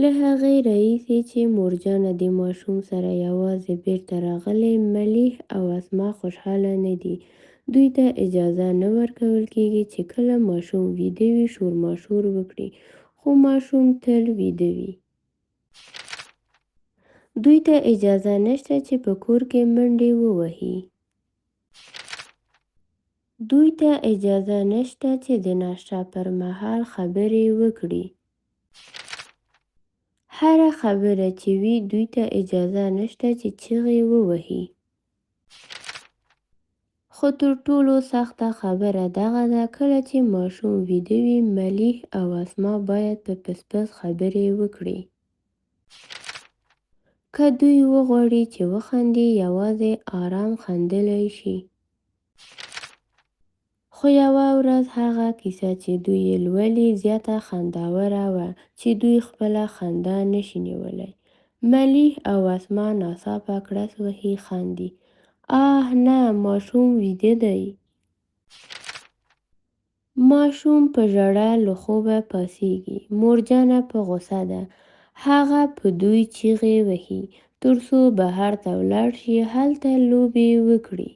له هغې راهیسې چې مورجانه د ماشوم سره یوازې بیرته راغلې، ملیح او اسما خوشحاله نه دي. دوی ته اجازه نه ورکول کېږي چې کله ماشوم ویده وي شور ماشور وکړي، خو ماشوم تل ویده وي. دوی ته اجازه نشته چې په کور کې منډې ووهي. دوی ته اجازه نشته چې د ناشته پر مهال خبرې وکړي. هره خبره چې وي دوی ته اجازه نشته چې چیغې ووهي. خو تر ټولو سخته خبره دغه ده، کله چې ماشوم ویده وي ملیح او اسما باید په پس پس خبرې وکړي. که دوی وغواړي چې وخاندي یوازې آرام خندلی شي. خو یوه ورځ هغه کیسه چې دوی یې لولي زیاته خنداوره وه چې دوی خپله خندا نشي نیولی. ملیح او اسما ناڅاپه کړس وهي خاندي. آه نه، ماشوم ویده دی. ماشوم په ژړا له خوبه پاڅیږي. مورجانه په غوسه ده. هغه په دوی چیغې وهي تر څو بهر ته ولاړ شي هلته لوبې وکړي.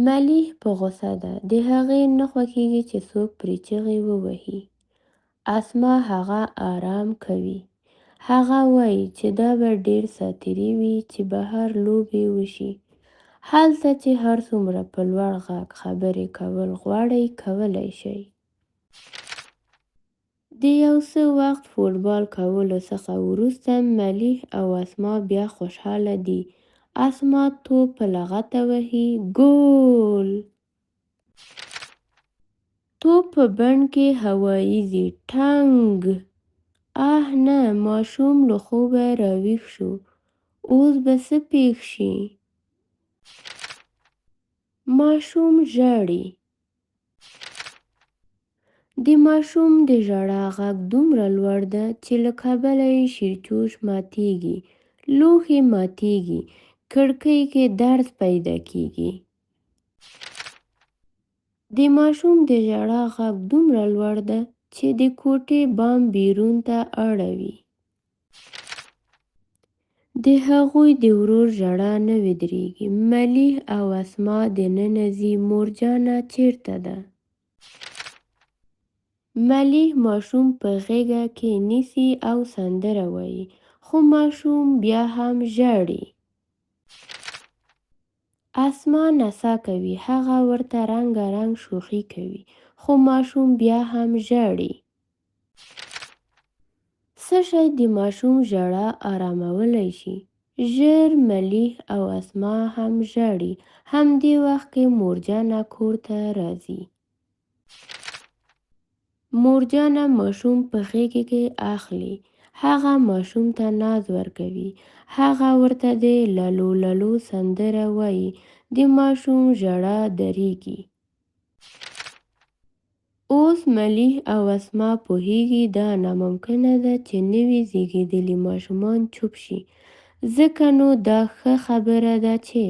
ملیح په غوسه ده. د هغې نه خوښیږي چې څوک پرې چیغې ووهي. اسما هغه آرام کوي. هغه وایي چې دا به ډېر ساتیري وي چې بهر لوبې وشي. هلته چې هر څومره په لوړ غږ خبرې کول غواړئ کولی شئ. د یو څه وخت فوټبال کولو څخه وروسته ملیح او اسما بیا خوشحاله دي. اسما توپ په لغته وهي. ګول! توپ په بڼ کې هواییږي. ټنګ! آه نه، ماشوم له خوبه راویښ شو. اوس به څه پیښ شي؟ ماشوم ژاړي. د ماشوم د ژړا غږ دومره لوړ ده چې له کبله یې شیرچوش ماتیږي، لوښي ماتیږي، کړکۍ کې درز پیدا کیږي. د ماشوم د ژړا غږ دومره لوړ ده چې د کوټې بام بیرون ته اړوي. د هغوی د ورور ژړا نه ودرېږي. ملیح او اسما دننه ځي. مورجانه چیرته ده؟ ملیح ماشوم په غېږه کې نیسي او سندره وایي، خو ماشوم بیا هم ژاړي. اسما نڅا کوي. هغه ورته رنګارنګ شوخي کوي، خو ماشوم بیا هم ژاړي. څه شی د ماشوم ژړا آرامولی شي؟ ژر ملیح او اسما هم ژاړي. همدې وخت کې مورجانه کور ته راځي. مورجانه ماشوم په غېږ کې اخلي. هغه ماشوم ته ناز ورکوي. هغه ورته د لالو لالو سندره وایي. د ماشوم ژړا درېږي. اوس ملیح او اسما پوهیږي دا ناممکنه ده چې نوي زیږېدلي ماشومان چوپ شي. ځکه نو دا ښه خبره ده چې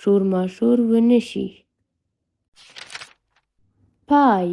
شور ماشور ونه شي. پای